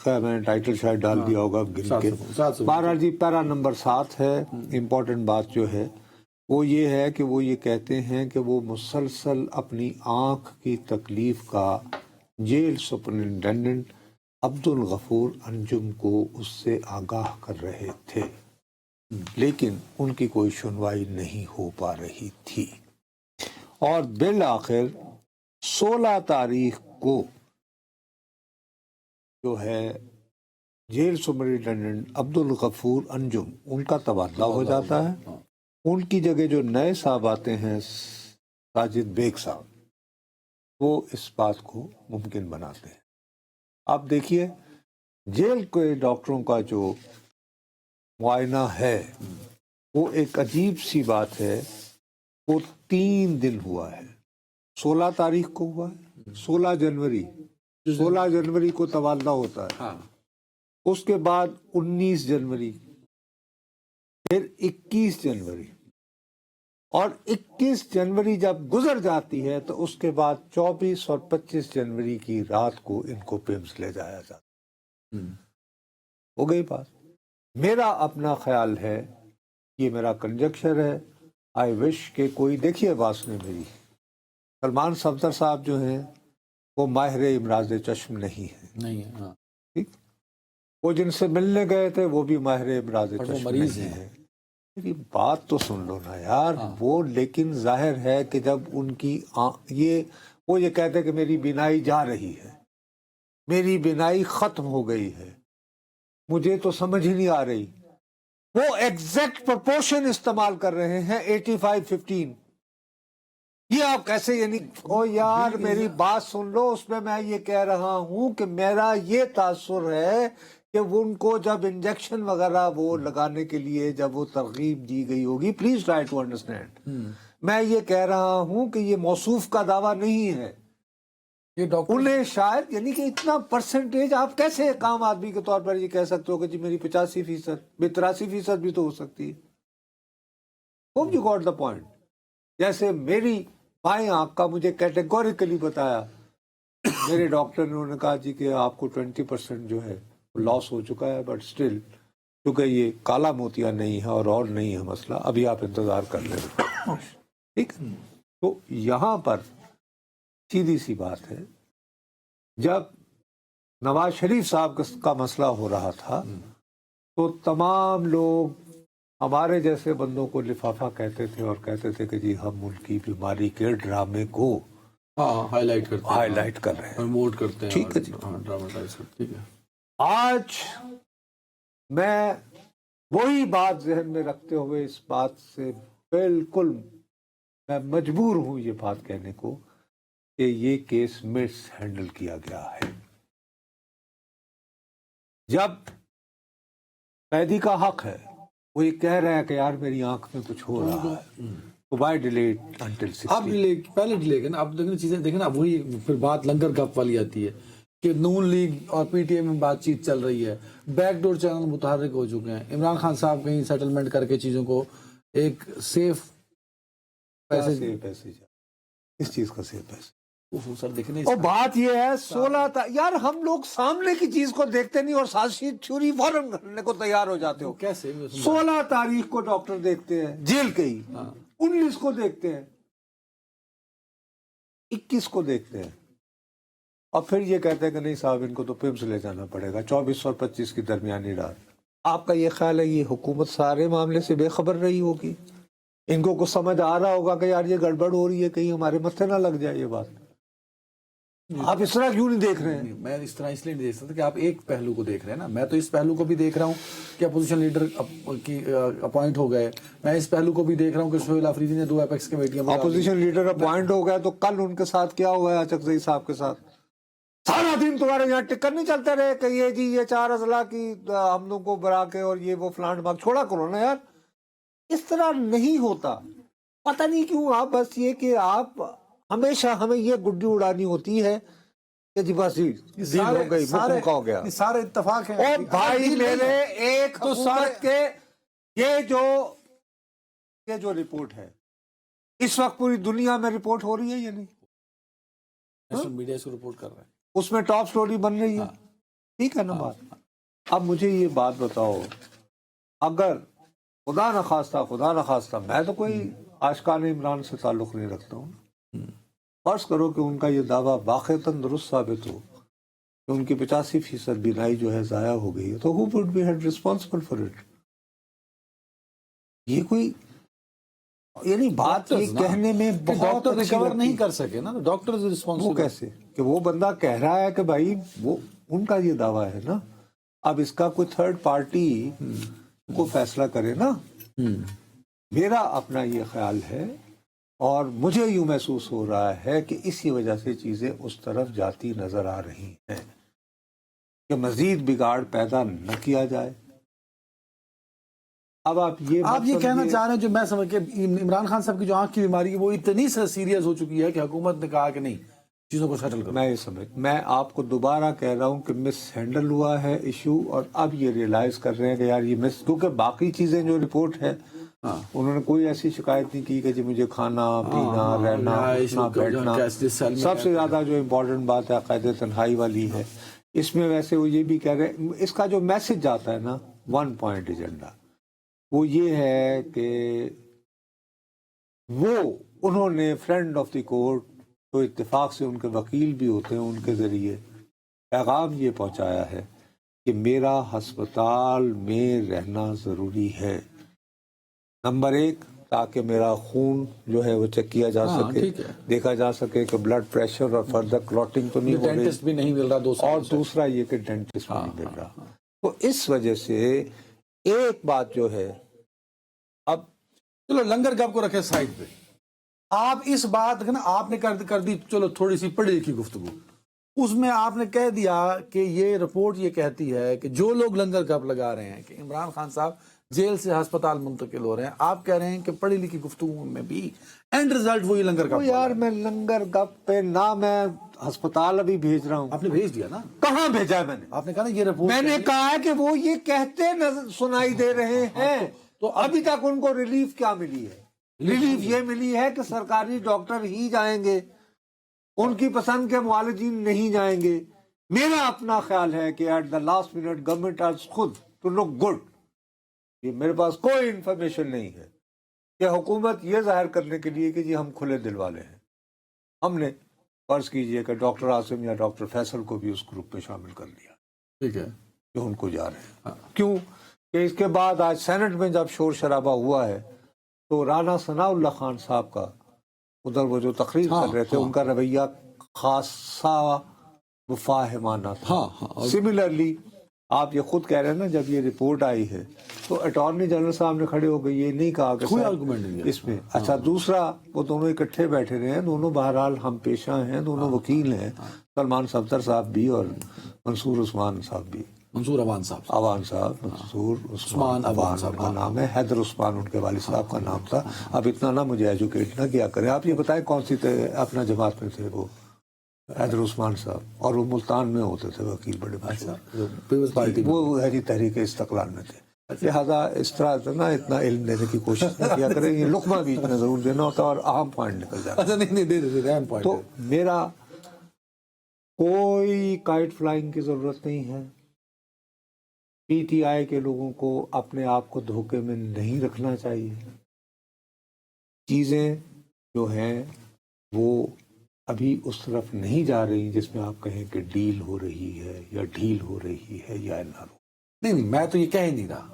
خیر میں نے ٹائٹل شاید ڈال دیا ہوگا گن کے. بہرحال جی پیرا نمبر 7 ہے. امپورٹنٹ بات جو ہے وہ یہ ہے کہ وہ یہ کہتے ہیں کہ وہ مسلسل اپنی آنکھ کی تکلیف کا جیل سپرنٹینڈنٹ عبد الغفور انجم کو اس سے آگاہ کر رہے تھے، لیکن ان کی کوئی سنوائی نہیں ہو پا رہی تھی. اور بالآخر 16 تاریخ کو جو ہے جیل سپرنٹینڈنٹ عبد الغفور انجم ان کا تبادلہ ہو جاتا ہے. ان کی جگہ جو نئے صاحب آتے ہیں ساجد بیگ صاحب، وہ اس بات کو ممکن بناتے ہیں. آپ دیکھیے جیل کے ڈاکٹروں کا جو معائنہ ہے وہ ایک عجیب سی بات ہے. وہ 3 دن ہوا ہے. 16 تاریخ کو ہوا ہے، 16 جنوری کو تبادلہ ہوتا ہے. اس کے بعد 19 جنوری، پھر 21 جنوری، اور 21 جنوری جب گزر جاتی ہے تو اس کے بعد 24 اور 25 جنوری کی رات کو ان کو پیمز لے جایا جاتا. ہو گئی بات. میرا اپنا خیال ہے، یہ میرا کنجکشر ہے، آئی وش کہ کوئی دیکھیے بات نے میری، سلمان صفدر صاحب جو ہیں وہ ماہر امراض چشم نہیں ہیں. ٹھیک، وہ جن سے ملنے گئے تھے وہ بھی ماہر امراض چشم مریض نہیں ہیں. میری بات تو سن لو نا یار. وہ لیکن ظاہر ہے کہ جب ان کی وہ یہ کہتے کہ میری بینائی جا رہی ہے، میری بینائی ختم ہو گئی ہے، مجھے تو سمجھ ہی نہیں آ رہی. وہ ایگزیکٹ پرپورشن استعمال کر رہے ہیں 85-15. یہ آپ کیسے، یعنی او یار میری بات سن لو. اس میں یہ کہہ رہا ہوں کہ میرا یہ تاثر ہے کہ ان کو جب انجیکشن وغیرہ وہ لگانے کے لیے جب وہ ترغیب دی گئی ہوگی، پلیز ٹرائی ٹو انڈرسٹینڈ، میں یہ کہہ رہا ہوں کہ یہ موصوف کا دعویٰ نہیں ہے. یہ ڈاکٹر انہیں شاید، یعنی کہ اتنا پرسنٹیج آپ کیسے ایک عام آدمی کے طور پر یہ کہہ سکتے ہو کہ جی میری 85%، 83% بھی تو ہو سکتی ہے. Hope you got the point. جیسے میری بائیں آنکھ کا مجھے کیٹیگوریکلی بتایا میرے ڈاکٹر نے، انہوں نے کہا جی کہ آپ کو 20% جو ہے لاس ہو چکا ہے، بٹ اسٹل کیونکہ یہ کالا موتیا نہیں ہے اور نہیں ہے مسئلہ، ابھی آپ انتظار کر لیں. ٹھیک. تو یہاں پر سیدھی سی بات ہے، جب نواز شریف صاحب کا مسئلہ ہو رہا تھا تو تمام لوگ ہمارے جیسے بندوں کو لفافہ کہتے تھے اور کہتے تھے کہ جی ہم ان کی بیماری کے ڈرامے کو ہائی لائٹ کر رہے ہیں، پروموٹ کرتے ہیں. ٹھیک ہے جی. ڈراماٹائز کرتے ہیں. آج میں وہی بات ذہن میں رکھتے ہوئے اس بات سے بالکل میں مجبور ہوں یہ بات کہنے کو کہ یہ کیس مس ہینڈل کیا گیا ہے. جب قیدی کا حق ہے، وہ یہ کہہ رہا ہے کہ یار میری آنکھ میں کچھ ہو رہا ہے، تو وائی ڈیلے انٹل 60. اب پہلے ڈیلے کرنا. اب دیکھنا چیزیں دیکھنا، وہی پھر بات لنگر گپ والی آتی ہے کہ نون لیگ اور پی ٹی اے میں بات چیت چل رہی ہے، بیک ڈور چینل متحرک ہو چکے ہیں. عمران خان صاحب کہیں سیٹلمنٹ کر کے چیزوں کو ایک سیف پیسے اس چیز کا سیف پیسے. سر دیکھنے اور بات یہ ہے 16 یار ہم لوگ سامنے کی چیز کو دیکھتے نہیں اور سازشی تھیوری فوراً کرنے کو تیار ہو جاتے ہو. کیسے 16 تاریخ کو ڈاکٹر دیکھتے ہیں جیل کے ہی، 19 کو دیکھتے ہیں، 21 کو دیکھتے ہیں، اور پھر یہ کہتے ہیں کہ نہیں صاحب ان کو تو پیمز لے جانا پڑے گا 24 اور 25 کی درمیانی رات. آپ کا یہ خیال ہے یہ حکومت سارے معاملے سے بے خبر رہی ہوگی؟ ان کو کچھ سمجھ آ رہا ہوگا کہ یار یہ گڑبڑ ہو رہی ہے، کہیں ہمارے متھے نہ لگ جائے یہ بات؟ آپ اس طرح کیوں نہیں دیکھ رہے ہیں؟ میں اس طرح اس لیے نہیں دیکھ سکتا کہ آپ ایک پہلو کو دیکھ رہے ہیں نا. میں تو اس پہلو کو بھی دیکھ رہا ہوں کہ اپوزیشن لیڈر کی اپوائنٹ ہو گئے. میں اس پہلو کو بھی دیکھ رہا ہوں کہ سہیل آفریدی نے 2 اپیکس کمیٹیاں. اپوزیشن لیڈر اپوائنٹ ہو گیا تو کل ان کے ساتھ کیا ہوا ہے چکزئی صاحب کے ساتھ؟ سارا دن تمہارے یہاں ٹکر نہیں چلتے رہے کہ یہ جی یہ 4 اضلاع کی ہم لوگ کو برا کے اور یہ وہ فلانٹ باغ. چھوڑا کرو نا یار، اس طرح نہیں ہوتا. پتہ نہیں کیوں آپ بس یہ کہ آپ ہمیشہ ہمیں یہ گڈی اڑانی ہوتی ہے کہ جی بس ڈیل ہو گئی، حکم کا ہو گیا. سارے اتفاق ہیں. اور بھائی میرے ایک حکومت کے یہ جو رپورٹ ہے اس وقت پوری دنیا میں رپورٹ ہو رہی ہے یا نہیں؟ میڈیا اس کو رپورٹ کر رہا ہے. اس میں ٹاپ سٹوری بن رہی ہے ٹھیک ہے نا بات. اب مجھے یہ بات بتاؤ، اگر خدا نخواستہ میں تو کوئی آشکار عمران سے تعلق نہیں رکھتا ہوں، فرض کرو کہ ان کا یہ دعویٰ واقعتاً درست ثابت ہو کہ ان کی 85% بینائی جو ہے ضائع ہو گئی ہے، تو who would be held responsible for it؟ یہ کوئی یعنی بات یہ کہنے میں بہت ڈاکٹر اچھی ریکور لگتی نہیں ہے. کر سکے نا، ڈاکٹر وہ رسپانسبل. کیسے کہ وہ بندہ کہہ رہا ہے کہ بھائی وہ ان کا یہ دعویٰ ہے نا، اب اس کا کوئی تھرڈ پارٹی کو فیصلہ کرے نا. میرا اپنا یہ خیال ہے اور مجھے یوں محسوس ہو رہا ہے کہ اسی وجہ سے چیزیں اس طرف جاتی نظر آ رہی ہیں کہ مزید بگاڑ پیدا نہ کیا جائے. اب آپ یہ کہنا چاہ رہے ہیں، جو میں سمجھ کے عمران خان صاحب کی جو آنکھ کی بیماری ہے وہ اتنی سیریس ہو چکی ہے کہ حکومت نے کہا کہ نہیں، چیزوں کو سیٹل کرو. میں آپ کو دوبارہ کہہ رہا ہوں کہ مس ہینڈل ہوا ہے ایشو، اور اب یہ ریئلائز کر رہے ہیں کہ یار یہ مس، کیونکہ باقی چیزیں جو رپورٹ ہے انہوں نے کوئی ایسی شکایت نہیں کی کہ جی مجھے کھانا پینا رہنا اٹھنا بیٹھنا. سب سے زیادہ جو امپورٹنٹ بات ہے قید تنہائی والی ہے. اس میں ویسے وہ یہ بھی کہہ رہے ہیں، اس کا جو میسج جاتا ہے نا 1 پوائنٹ ایجنڈا، وہ یہ ہے کہ وہ انہوں نے فرینڈ آف دی کورٹ، تو اتفاق سے ان کے وکیل بھی ہوتے ہیں، ان کے ذریعے پیغام یہ پہنچایا ہے کہ میرا ہسپتال میں رہنا ضروری ہے. نمبر 1 تاکہ میرا خون جو ہے وہ چیک کیا جا سکے، دیکھا جا سکے کہ بلڈ پریشر اور فردر کلوٹنگ تو نہیں ہو رہی، ڈینٹسٹ بھی نہیں مل رہا 2 سال اور دوسرا یہ کہ ڈینٹسٹ بھی نہیں مل رہا. تو اس وجہ سے ایک بات جو ہے، اب چلو لنگر گپ کو رکھے سائڈ پہ، آپ اس بات نا آپ نے کر دی چلو تھوڑی سی پڑھی لکھی گفتگو، اس میں آپ نے کہہ دیا کہ یہ رپورٹ یہ کہتی ہے کہ جو لوگ لنگر گپ لگا رہے ہیں کہ عمران خان صاحب جیل سے ہسپتال منتقل ہو رہے ہیں، آپ کہہ رہے ہیں کہ پڑھی لکھی گفتگو میں بھی اینڈ رزلٹ وہی لنگر گپ. یار میں لنگر گپ پہ نہ میں ہسپتال ابھی بھیج رہا ہوں. آپ نے بھیج دیا نا، کہاں بھیجا ہے میں نے؟ آپ نے کہا نا یہ رپورٹ، میں نے کہا ہے کہ وہ یہ کہتے سنائی دے رہے ہیں. تو ابھی تک ان کو ریلیف کیا ملی ہے؟ ریلیف یہ ملی ہے کہ سرکاری ڈاکٹر ہی جائیں گے، ان کی پسند کے معالجین نہیں جائیں گے. میرا اپنا خیال ہے کہ at the last minute government has خود ٹو لک گڈ. یہ میرے پاس کوئی انفارمیشن نہیں ہے کہ حکومت یہ ظاہر کرنے کے لیے کہ جی ہم کھلے دل والے ہیں، ہم نے فرض کیجئے کہ ڈاکٹر عاصم یا ڈاکٹر فیصل کو بھی اس گروپ میں شامل کر لیا، ٹھیک ہے، جو ان کو جا رہے ہیں. کیوں کہ اس کے بعد آج سینٹ میں جب شور شرابہ ہوا ہے تو رانا ثناء اللہ خان صاحب کا ادھر وہ جو تقریر کر رہے تھے ان کا رویہ خاصا مفاہمانہ تھا. سملرلی آپ یہ خود کہہ رہے ہیں نا، جب یہ رپورٹ آئی ہے تو اٹارنی جنرل صاحب نے کھڑے ہو گئے یہ نہیں کہا کہ کوئی آرگومنٹ نہیں اس میں. اچھا دوسرا، وہ دونوں اکٹھے بیٹھے رہے ہیں، دونوں بہرحال ہم پیشہ ہیں، دونوں وکیل ہیں، سلمان صفدر صاحب بھی اور منصور عثمان صاحب بھی. منصور عوان صاحب منصور عثمان عوان ان کا نام ہے، حیدر عثمان ان کے والد صاحب کا نام تھا. اب اتنا نہ مجھے ایجوکیٹ نہ کیا کریں. آپ یہ بتائیں کون سی اپنا جماعت میں تھے وہ حیدر عثمان صاحب، اور وہ ملتان میں ہوتے تھے وکیل بڑے مشہور، وہ ہری تحریک استقلال میں تھے. لہٰذا اس طرح نہ اتنا علم دینے کی کوشش نہ کیا کریں، یہ لقمہ بیچ میں ضرور دینا ہوتا اور اہم پوائنٹ نکل جاتا. تو میرا کوئی کائٹ فلائنگ کی ضرورت نہیں ہے. پی ٹی آئی کے لوگوں کو اپنے آپ کو دھوکے میں نہیں رکھنا چاہیے. چیزیں جو ہیں وہ ابھی اس طرف نہیں جا رہی جس میں آپ کہیں کہ ڈیل ہو رہی ہے یا ڈھیل ہو رہی ہے یا نہ ہو. نہیں میں تو یہ کہہ ہی نہیں رہا.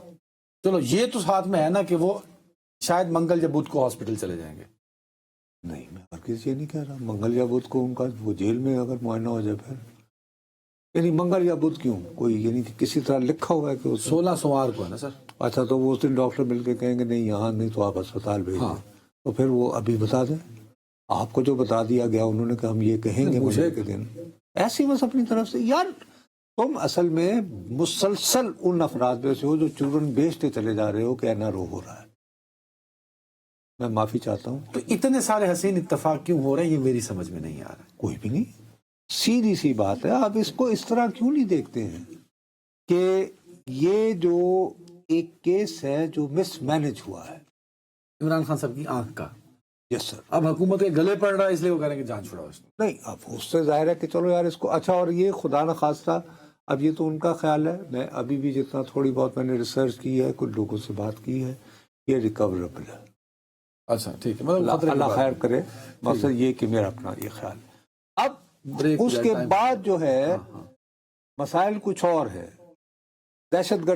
چلو یہ تو ساتھ میں ہے نا کہ وہ شاید منگل یا بدھ کو ہاسپٹل چلے جائیں گے. نہیں میں ہرگز یہ نہیں کہہ رہا. منگل یا بدھ کو ان کا وہ جیل میں اگر معائنہ ہو جائے پھر، یعنی منگل یا بدھ کیوں، کوئی یعنی کسی طرح لکھا ہوا ہے کہ 16 سوار کو ہے نا سر. اچھا تو وہ اس دن ڈاکٹر مل کے کہیں گے نہیں یہاں نہیں تو آپ اسپتال بھیج دیں، تو پھر وہ ابھی بتا دیں. آپ کو جو بتا دیا گیا انہوں نے کہ ہم یہ کہیں گے مجھے کے دن، ایسی بس اپنی طرف سے. یار تم اصل میں مسلسل ان افراد میں سے ہو جو چورن بیچتے چلے جا رہے ہو کہ این آر او ہو رہا ہے. میں معافی چاہتا ہوں. تو اتنے سارے حسین اتفاق کیوں ہو رہے ہیں یہ میری سمجھ میں نہیں آ رہا. کوئی بھی نہیں، سیدھی سی بات ہے. آپ اس کو اس طرح کیوں نہیں دیکھتے ہیں کہ یہ جو ایک کیس ہے جو مس مینج ہوا ہے عمران خان صاحب کی آنکھ کا. یس سر. اب حکومت کے گلے پڑ رہا ہے اس لیے وہ کہیں گے جان چھڑاؤ اس کو. نہیں اب اس سے ظاہر ہے کہ چلو یار اس کو. اچھا اور یہ خدا نخواستہ اب یہ تو ان کا خیال ہے، میں ابھی بھی جتنا تھوڑی بہت میں نے ریسرچ کی ہے، کچھ لوگوں سے بات کی ہے، یہ ریکوربل ہے۔ اچھا ٹھیک ہے، مطلب خطرے کی اللہ بات خیر نہیں۔ کرے، مقصد یہ کہ میرا اپنا یہ خیال ہے۔ اب بریک اس کے بعد جو ہے مسائل کچھ اور ہے۔ دہشت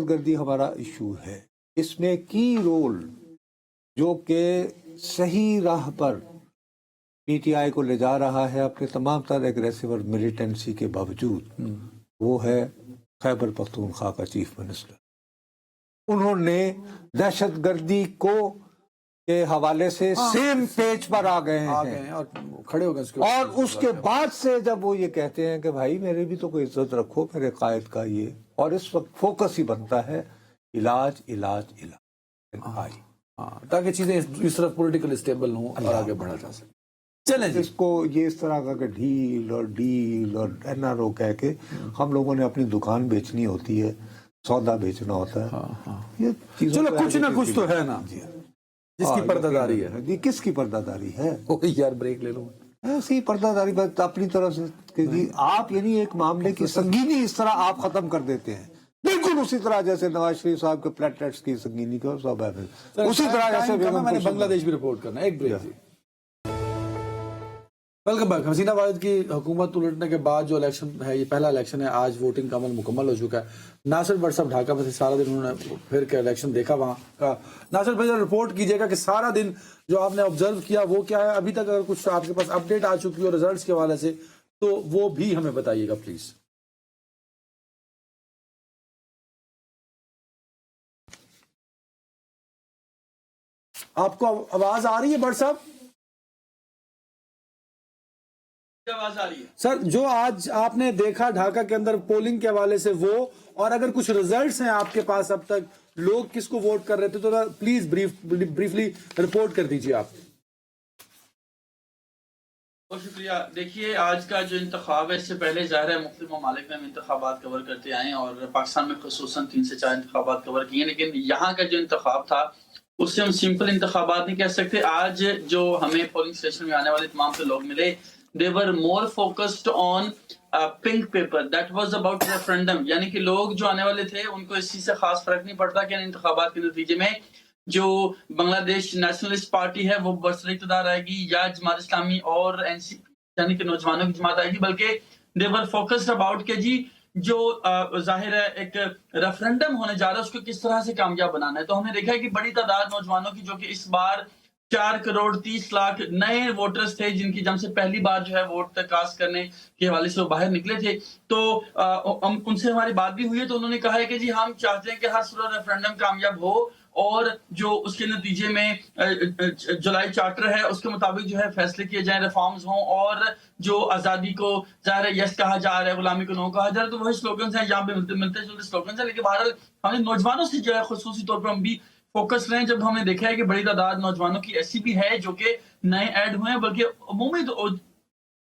گردی ہمارا ایشو ہے، اس میں کی رول جو کہ صحیح راہ پر پی ٹی آئی کو لے جا رہا ہے اپنے تمام تر ایگریسو اور ملیٹنسی کے باوجود، وہ ہے خیبر پختونخوا کا چیف منسٹر۔ انہوں نے دہشت گردی کو کے حوالے سے سیم پیج پر آ گئے ہیں، اور کھڑے ہو گئے اس کے اور اس کے بعد سے جب وہ یہ کہتے ہیں کہ بھائی میرے بھی تو کوئی عزت رکھو، میرے قائد کا یہ، اور اس وقت فوکس ہی بنتا ہے علاج علاج علاج، تاکہ چیزیں اس طرف پولیٹیکل اسٹیبل ہوں اور آگے بڑھا جا سکے۔ چلیں جی، اس کو یہ اس طرح کا کہ ڈھیل اور ڈیل اور این آر او کہہ کے ہم لوگوں نے اپنی دکان بیچنی ہوتی ہے، سودا بیچنا ہوتا ہے، یہ چیزوں چلو کچھ نہ کچھ تو ہے نا جس کی پردہ داری ہے۔ جی کس کی پردہ داری ہے؟ یار بریک لے لوں۔ ایسی پردہ داری بس اپنی طرف سے کہ جی آپ یعنی ایک معاملے کی سنگینی اس طرح آپ ختم کر دیتے ہیں، بالکل اسی طرح جیسے نواز شریف صاحب کے پلیٹلیٹس کی سنگینی کو سب ہے، اسی طرح جیسے میں نے بنگلہ دیش بھی رپورٹ کرنا ہے۔ ایک بریک جی۔ Welcome back. حسینہ واحد کی حکومت الٹنے کے بعد جو الیکشن ہے، یہ پہلا الیکشن ہے، آج ووٹنگ کا عمل مکمل ہو چکا ہے۔ ناصر بٹ صاحب ڈھاکہ میں سے سارا دن انہوں نے پھر کے الیکشن دیکھا وہاں کا۔ ناصر بھائی رپورٹ کیجیے گا کہ سارا دن جو آپ نے آبزرو کیا وہ کیا ہے، ابھی تک اگر کچھ آپ کے پاس اپڈیٹ آ چکی ہو ریزلٹس کے حوالے سے تو وہ بھی ہمیں بتائیے گا پلیز۔ آپ کو آواز آ رہی ہے بٹ صاحب؟ آواز آ رہی ہے سر، جو آج آپ نے دیکھا ڈھاکہ کے اندر پولنگ کے حوالے سے وہ، اور اگر کچھ ریزلٹس ہیں آپ کے پاس اب تک، لوگ کس کو ووٹ کر رہے تھے، تو پلیز بریفلی رپورٹ کر دیجیے آپ۔ بہت شکریہ۔ دیکھیے آج کا جو انتخاب ہے، اس سے پہلے ظاہر ہے مختلف ممالک میں ہم انتخابات کور کرتے آئے ہیں اور پاکستان میں خصوصاً 3 سے 4 انتخابات کور کیے ہیں، لیکن یہاں کا جو انتخاب تھا اس سے ہم سمپل انتخابات نہیں کہہ سکتے۔ آج جو ہمیں پولنگ اسٹیشن میں آنے والے تمام سے لوگ ملے، they were more focused on pink paper that was about referendum، یعنی کہ لوگ جو آنے والے تھے ان کو اس چیز سے خاص فرق نہیں پڑتا کہ انتخابات کے نتیجے میں جو بنگلہ دیش نیشنلسٹ پارٹی ہے وہ برسر اقتدار آئے گی یا جماعت اسلامی اور این سی پی یعنی کہ نوجوانوں کی جماعت آئے گی، بلکہ they were focused about کہ جی جو ظاہر ہے ایک ریفرنڈم ہونے جا رہا ہے اس کو کس طرح سے کامیاب بنانا ہے۔ تو ہم نے دیکھا ہے کہ بڑی تعداد نوجوانوں کی جو کہ اس بار 4,30,00,000 نئے ووٹرز تھے جن کی جب سے پہلی بار جو ہے ووٹ کاسٹ کرنے کے حوالے سے وہ باہر نکلے تھے، تو ان سے ہماری بات بھی ہوئی ہے تو انہوں نے کہا ہے کہ جی ہم چاہتے ہیں کہ ہر صورت ریفرنڈم کامیاب ہو اور جو اس کے نتیجے میں جولائی چارٹر ہے اس کے مطابق جو ہے فیصلے کیے جائیں، ریفارمز ہوں، اور جو آزادی کو ظاہر ہے یس کہا جا رہا ہے، غلامی کو نو کہا جا رہا ہے، تو وہی سلوگنز ہیں یہاں پہ ملتے جلتے سلوگنز ہیں، لیکن بہرحال ہم نے نوجوانوں سے جو ہے خصوصی طور پر ہم بھی فوکس رہے ہیں جب ہم نے دیکھا ہے کہ بڑی تعداد نوجوانوں کی ایسی بھی ہے جو کہ نئے ایڈ ہوئے ہیں، بلکہ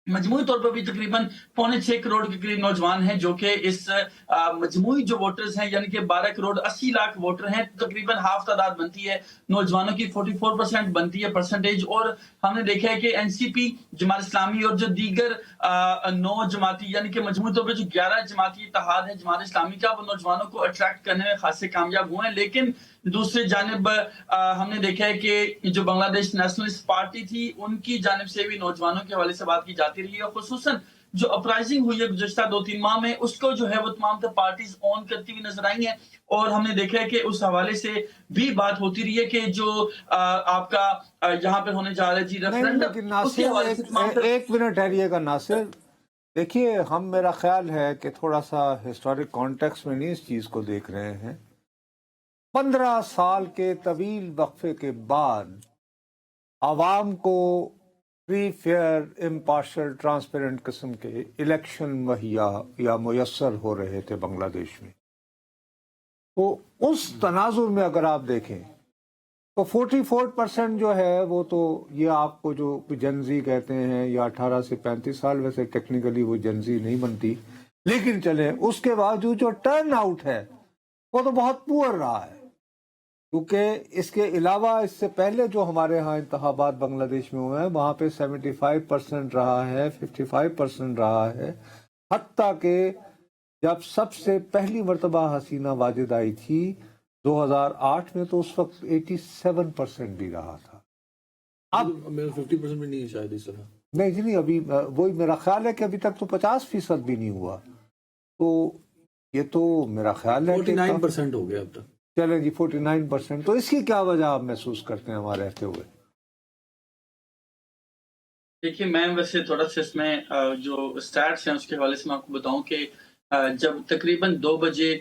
مجموعی طور پر بھی تقریباً 6.25 کروڑ کے قریب نوجوان ہیں جو کہ اس مجموعی جو ووٹرز ہیں یعنی کہ 12,80,00,000 ووٹر ہیں، تقریباً ہاف تعداد بنتی ہے نوجوانوں کی، 44% بنتی ہے پرسنٹیج۔ اور ہم نے دیکھا ہے کہ این سی پی، جماعت اسلامی اور جو دیگر 9 جماعتی یعنی کہ مجموعی طور پر جو 11 جماعتی اتحاد ہے جماعت اسلامی کا، وہ نوجوانوں کو اٹریکٹ کرنے میں خاصے کامیاب ہوئے ہیں۔ لیکن دوسری جانب ہم نے دیکھا ہے کہ جو بنگلہ دیش نیشنلسٹ پارٹی تھی ان کی جانب سے بھی نوجوانوں کے حوالے سے بات کی جاتی رہی ہے، اور خصوصاً جو اپرائزنگ ہوئی ہے گزشتہ 2-3 ماہ میں اس کو جو ہے وہ تمام تر پارٹیز آن کرتی ہوئی نظر آئی ہیں، اور ہم نے دیکھا ہے کہ اس حوالے سے بھی بات ہوتی رہی ہے کہ جو آپ کا یہاں پہ ہونے جا رہا ہے جی ریفرنڈم، اس کے حوالے سے تمام تر... ایک منٹ ٹھہریے گا ناصر، دیکھیے ہم میرا خیال ہے کہ تھوڑا سا ہسٹورک کانٹیکس میں نہیں اس چیز کو دیکھ رہے ہیں۔ 15 سال کے طویل وقفے کے بعد عوام کو فری، فیئر، امپارشل، ٹرانسپیرنٹ قسم کے الیکشن مہیا یا میسر ہو رہے تھے بنگلہ دیش میں، تو اس تناظر میں اگر آپ دیکھیں تو 44% جو ہے وہ تو یہ آپ کو جو جنزی کہتے ہیں یا 18 سے 35 سال، ویسے ٹیکنیکلی وہ جنزی نہیں بنتی، لیکن چلیں اس کے باوجود جو ٹرن آؤٹ ہے وہ تو بہت پور رہا ہے، کیونکہ اس کے علاوہ اس سے پہلے جو ہمارے ہاں انتخابات بنگلہ دیش میں ہوئے ہیں وہاں پہ 75% رہا ہے، 55% رہا ہے، حتیٰ کہ جب سب سے پہلی مرتبہ حسینہ واجد آئی تھی 2008 میں تو اس وقت 87% بھی رہا تھا. اب میرا 50% بھی نہیں ہے شاید اس طرح. نہیں جی نہیں، ابھی وہی میرا خیال ہے کہ ابھی تک تو 50% بھی نہیں ہوا. تو یہ تو میرا خیال ہے کہ 49% ہو گیا اب تک. چلیں جی 49%. تو اس کی کیا وجہ آپ محسوس کرتے ہیں وہاں رہتے ہوئے؟ دیکھیے میں ویسے تھوڑا سا اس میں جو اسٹیٹس ہیں اس کے حوالے سے میں آپ کو بتاؤں کہ جب تقریباً 2 بجے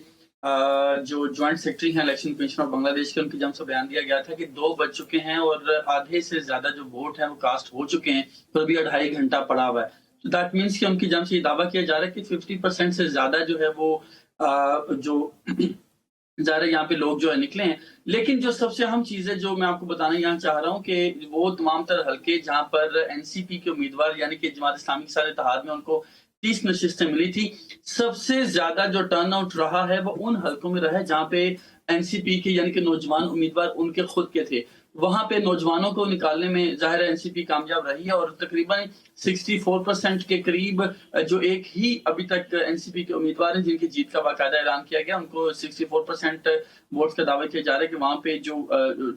جو جوائنٹ سیکرٹری ہیں الیکشن کمیشن آف بنگلہ دیش کے، ان کی جانب سے بیان دیا گیا تھا کہ 2 بج چکے ہیں اور آدھے سے زیادہ جو ووٹ ہیں وہ کاسٹ ہو چکے ہیں، تو ابھی 2.5 گھنٹہ پڑا ہوا ہے. تو دیٹ مینس کہ ان کی جانب سے یہ دعویٰ کیا جا رہا ہے کہ 50% سے زیادہ جو ہے وہ جو ظاہر ہے یہاں پہ لوگ جو ہے نکلے ہیں. لیکن جو سب سے اہم چیز ہے جو میں آپ کو بتانا یہاں چاہ رہا ہوں کہ وہ تمام تر حلقے جہاں پر این سی پی کے امیدوار یعنی کہ جماعت اسلامی کے ساتھ اتحاد میں ان کو 30 نشستیں ملی تھی، سب سے زیادہ جو ٹرن آؤٹ رہا ہے وہ ان حلقوں میں رہا ہے جہاں پہ این سی پی کے یعنی کہ نوجوان امیدوار ان کے خود کے تھے. وہاں پہ نوجوانوں کو نکالنے میں ظاہر ہے این سی پی کامیاب رہی ہے اور تقریباً 64% کے قریب جو ایک ہی ابھی تک این سی پی کے امیدوار ہیں جن کی جیت کا باقاعدہ اعلان کیا گیا، ان کو 64% ووٹس کا دعویٰ کیا جا رہا ہے کہ وہاں پہ جو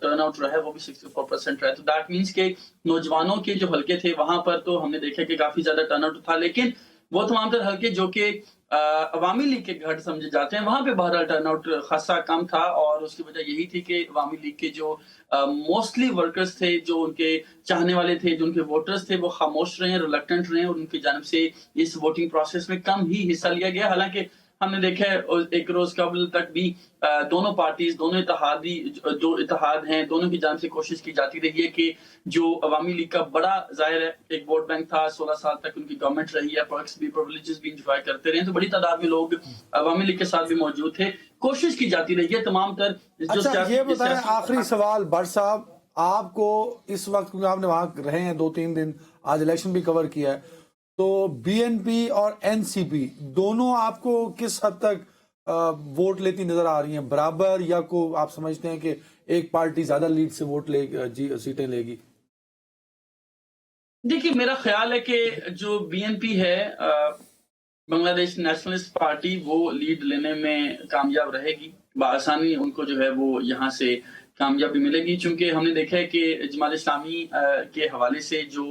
ٹرن آؤٹ رہا ہے وہ بھی 64% رہا ہے. تو دیٹ مینس کہ نوجوانوں کے جو حلقے تھے وہاں پر تو ہم نے دیکھا کہ کافی زیادہ ٹرن آؤٹ تھا، لیکن وہ تمام تر حلقے جو کہ عوامی لیگ کے گھر سمجھے جاتے ہیں وہاں پہ بہرحال ٹرن آؤٹ خاصا کم تھا. اور اس کی وجہ یہی تھی کہ عوامی لیگ کے جو موسٹلی ورکرز تھے، جو ان کے چاہنے والے تھے، جو ان کے ووٹرز تھے، وہ خاموش رہے ہیں، ریلکٹنٹ رہے ہیں اور ان کی جانب سے اس ووٹنگ پروسیس میں کم ہی حصہ لیا گیا. حالانکہ ہم نے دیکھا ہے ایک روز قبل تک بھی دونوں پارٹیز، دونوں جو اتحاد ہیں، دونوں کی جانب سے کوشش کی جاتی رہی ہے کہ جو عوامی لیگ کا بڑا ظاہر ہے ایک ووٹ بینک تھا، 16 سال تک ان کی گورنمنٹ رہی ہے، پرکس بھی پرولیجز بھی انجوائے کرتے رہے، تو بڑی تعداد میں لوگ عوامی لیگ کے ساتھ بھی موجود تھے. کوشش کی جاتی رہی ہے تمام تر جو اچھا یہ بتائیں، آخری سوال بٹ صاحب، آپ کو اس وقت کیونکہ آپ نے وہاں رہے ہیں 2-3 دن، آج الیکشن بھی کور کیا ہے، تو بی این پی اور این سی پی دونوں آپ کو کس حد تک ووٹ لیتی نظر آ رہی ہیں؟ برابر یا کو آپ سمجھتے ہیں کہ ایک پارٹی زیادہ لیڈ سے ووٹ سیٹیں لے گی؟ دیکھیے میرا خیال ہے کہ جو بی این پی ہے بنگلہ دیش نیشنلسٹ پارٹی، وہ لیڈ لینے میں کامیاب رہے گی بآسانی. ان کو جو ہے وہ یہاں سے کامیابی ملے گی، چونکہ ہم نے دیکھا ہے کہ جماعت اسلامی کے حوالے سے جو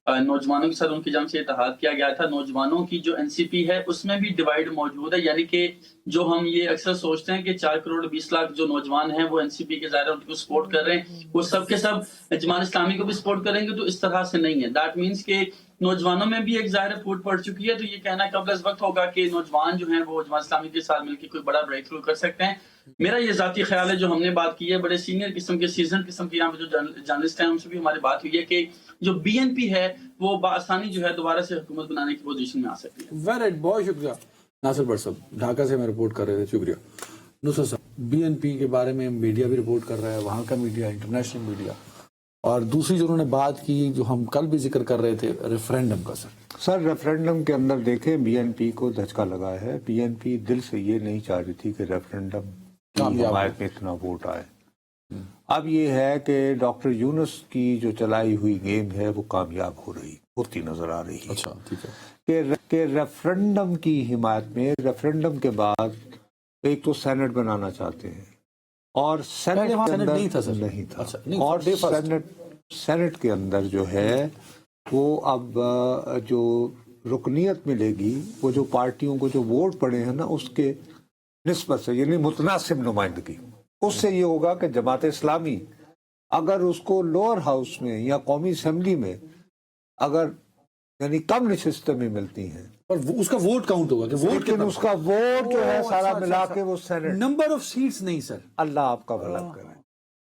نوجوانوں کے ساتھ ان کی جانب سے اتحاد کیا گیا تھا، نوجوانوں کی جو این سی پی ہے اس میں بھی ڈیوائیڈ موجود ہے. یعنی کہ جو ہم یہ اکثر سوچتے ہیں کہ 4 کروڑ 20 لاکھ جو نوجوان ہیں وہ این سی پی کے ظاہر ان کو سپورٹ کر رہے ہیں، وہ سب کے سب جماعت اسلامی کو بھی سپورٹ کریں گے، تو اس طرح سے نہیں ہے. دیٹ مینس کہ نوجوانوں میں بھی ایک ظاہر پھوٹ پڑ چکی ہے. تو یہ کہنا قبل از وقت ہوگا کہ نوجوان جو ہیں وہ جماعت اسلامی کے ساتھ مل کے کوئی بڑا بریک تھرو کر سکتے ہیں. میرا یہ ذاتی خیال ہے، جو ہم نے بات کی ہے بڑے سینئر قسم کے سیزن قسم کے یہاں پہ جو جرنلسٹ ہیں ان سے بھی ہماری بات ہوئی ہے کہ جو بی این پی ہے وہ بآسانی جو ہے دوبارہ سے حکومت بنانے کی پوزیشن میں آ سکتی ہے. ویری بہت شکریہ ناصر بٹ صاحب، ڈھاکہ سے میں رپورٹ کر رہے تھے. شکریہ. نصرت صاحب، بی این پی کے بارے میں میڈیا بھی رپورٹ کر رہا ہے، وہاں کا میڈیا، انٹرنیشنل میڈیا، اور دوسری جو انہوں نے بات کی جو ہم کل بھی ذکر کر رہے تھے ریفرینڈم کا. سر ریفرینڈم کے اندر دیکھیں بی این پی کو دھچکا لگا ہے. بی این پی دل سے یہ نہیں چاہ رہی تھی کہ ریفرینڈم کی حمایت میں اتنا ووٹ آئے. اب یہ ہے کہ ڈاکٹر یونس کی جو چلائی ہوئی گیم ہے وہ کامیاب ہوتی نظر آ رہی ہے. اچھا ٹھیک ہے کہ ریفرینڈم کی حمایت میں، ریفرینڈم کے بعد ایک تو سینٹ بنانا چاہتے ہیں اور سینٹ کے اندر نہیں تھا، اور سینٹ کے اندر جو ہے وہ اب جو رکنیت ملے گی وہ جو پارٹیوں کو جو ووٹ پڑے ہیں نا اس کے نسبت سے، یعنی متناسب نمائندگی، اس سے یہ ہوگا کہ جماعت اسلامی اگر اس کو لوور ہاؤس میں یا قومی اسمبلی میں اگر یعنی کم نشستیں میں ملتی ہیں اور اس کا ووٹ کاؤنٹ ہوگا کہ ووٹ، لیکن اس کا ووٹ جو ہے سارا ملا کے وہ سینٹ، نمبر آف سیٹس نہیں سر. اللہ آپ کا بھلا کرے.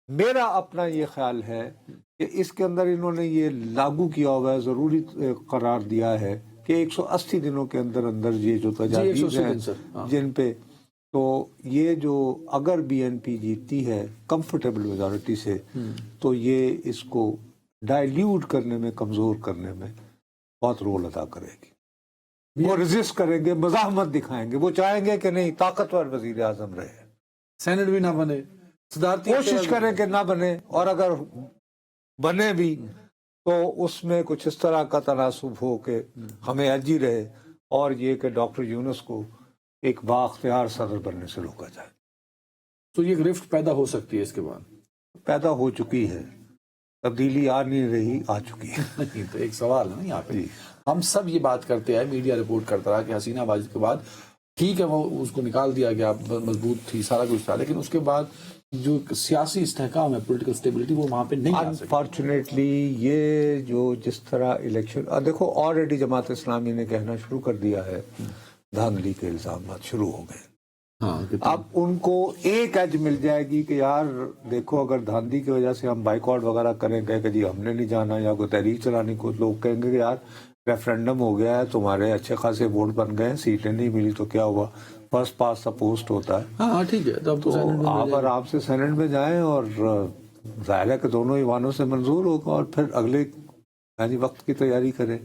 میرا اپنا یہ خیال ہے کہ اس کے اندر انہوں نے یہ لاگو کیا ہوا ہے، ضروری قرار دیا ہے کہ 180 دنوں کے اندر اندر یہ جو تجاویز ہیں جن پہ، تو یہ جو اگر بی این پی جیتتی ہے کمفرٹیبل میجارٹی سے تو یہ اس کو ڈائلیوٹ کرنے میں، کمزور کرنے میں بہت رول ادا کرے گی. وہ ریزسٹ کریں گے، مزاحمت دکھائیں گے، وہ چاہیں گے کہ نہیں طاقتور وزیر اعظم رہے، سینٹ بھی نہ بنے، صدارتی کوشش کریں کہ نہ بنے، اور اگر بنے بھی تو اس میں کچھ اس طرح کا تناسب ہو کہ ہمیں ایجی رہے، اور یہ کہ ڈاکٹر یونس کو ایک بااختیار صدر بننے سے روکا جائے. تو یہ ایک رفٹ پیدا ہو سکتی ہے اس کے بعد. پیدا ہو چکی ہے, تبدیلی آ نہیں رہی, آ چکی ہے. نہیں تو ایک سوال ہے نا یہاں پہ, ہم سب یہ بات کرتے ہیں, میڈیا رپورٹ کرتا رہا کہ حسینہ واجد کے بعد ٹھیک ہے وہ اس کو نکال دیا گیا, مضبوط تھی, سارا کچھ تھا, لیکن اس کے بعد جو سیاسی استحکام ہے, پولیٹیکل اسٹیبلٹی, وہ وہاں پہ نہیں آ سکی. انفارچونیٹلی یہ جو جس طرح الیکشن, دیکھو آلریڈی جماعت اسلامی نے کہنا شروع کر دیا ہے, دھاندلی کے الزامات شروع ہو گئے. اب ان کو ایک ایج مل جائے گی کہ یار دیکھو اگر دھاندلی کی وجہ سے ہم بائیکاٹ وغیرہ کریں گے کہ جی ہم نے نہیں جانا, یا کوئی تحریک چلانے کو, لوگ کہیں گے کہ یار ریفرینڈم ہو گیا ہے, تمہارے اچھے خاصے ووٹ بن گئے, سیٹیں نہیں ملی تو کیا ہوا, فرسٹ پاس دا پوسٹ ہوتا ہے. ہاں ٹھیک ہے, تو آپ آرام سے سینٹ میں جائیں اور ظاہر ہے کہ دونوں ایوانوں سے منظور ہوگا, اور پھر اگلے وقت کی تیاری کریں.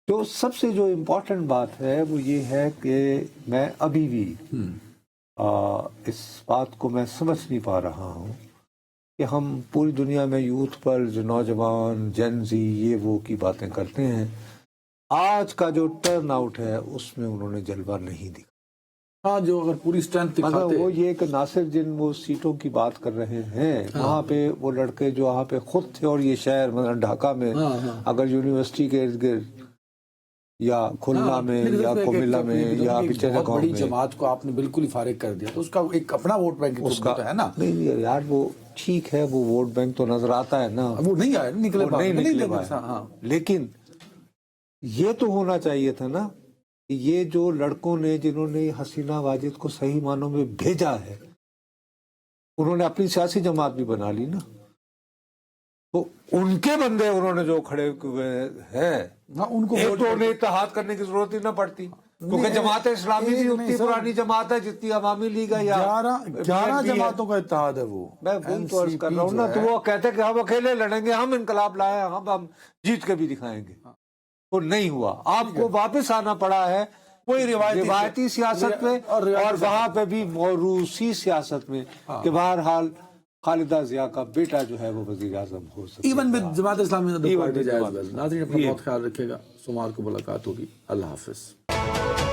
تو سب سے جو امپورٹنٹ بات ہے وہ یہ ہے کہ میں ابھی بھی اس بات کو میں سمجھ نہیں پا رہا ہوں کہ ہم پوری دنیا میں یوتھ پر جو نوجوان جن زی یہ وہ کی باتیں کرتے ہیں, آج کا جو ٹرن آؤٹ ہے اس میں انہوں نے جلوہ نہیں دکھا. ہاں جو اگر پوری اسٹرینتھ دکھاتے, وہ یہ کہ ناصر جن وہ سیٹوں کی بات کر رہے ہیں, وہاں پہ وہ لڑکے جو وہاں پہ خود تھے, اور یہ شہر مثلا ڈھاکہ میں اگر یونیورسٹی کے ارد گرد یا کھلنا میں یا کوملا میں یا پیچھے بہت بڑی جماعت کو آپ نے بالکل ہی فارغ کر دیا, تو اس کا ایک اپنا ووٹ بینک اس کا ہے نا. نہیں یار وہ ٹھیک ہے, وہ ووٹ بینک تو نظر آتا ہے نا, وہ نہیں آیا, نکلے لیکن یہ تو ہونا چاہیے تھا نا کہ یہ جو لڑکوں نے جنہوں نے حسینہ واجد کو صحیح معنوں میں بھیجا ہے, انہوں نے اپنی سیاسی جماعت بھی بنا لی نا, تو ان کے بندے انہوں نے جو کھڑے ہوئے ہیں ان کو تو انہیں اتحاد کرنے کی ضرورت ہی نہ پڑتی, کیونکہ جماعت اسلامی بھی اتنی پرانی جماعت ہے جتنی عوامی لیگ ہے, یا 11 جماعتوں کا اتحاد ہے وہ. میں وہی تو عرض کر رہا ہوں نا, تو وہ کہتے کہ ہم اکیلے لڑیں گے, ہم انقلاب لائے ہیں, ہم جیت کے بھی دکھائیں گے. وہ نہیں ہوا, آپ کو واپس آنا پڑا ہے وہی روایتی سیاست میں, اور وہاں پہ بھی موروثی سیاست میں, کہ بہرحال خالدہ ضیاء کا بیٹا جو ہے وہ وزیر اعظم ہو سکتا ہے. ایون ود جماعت اسلامی ناظرین اپنا بہت خیال رکھے گا, سوموار کو ملاقات ہوگی. اللہ حافظ.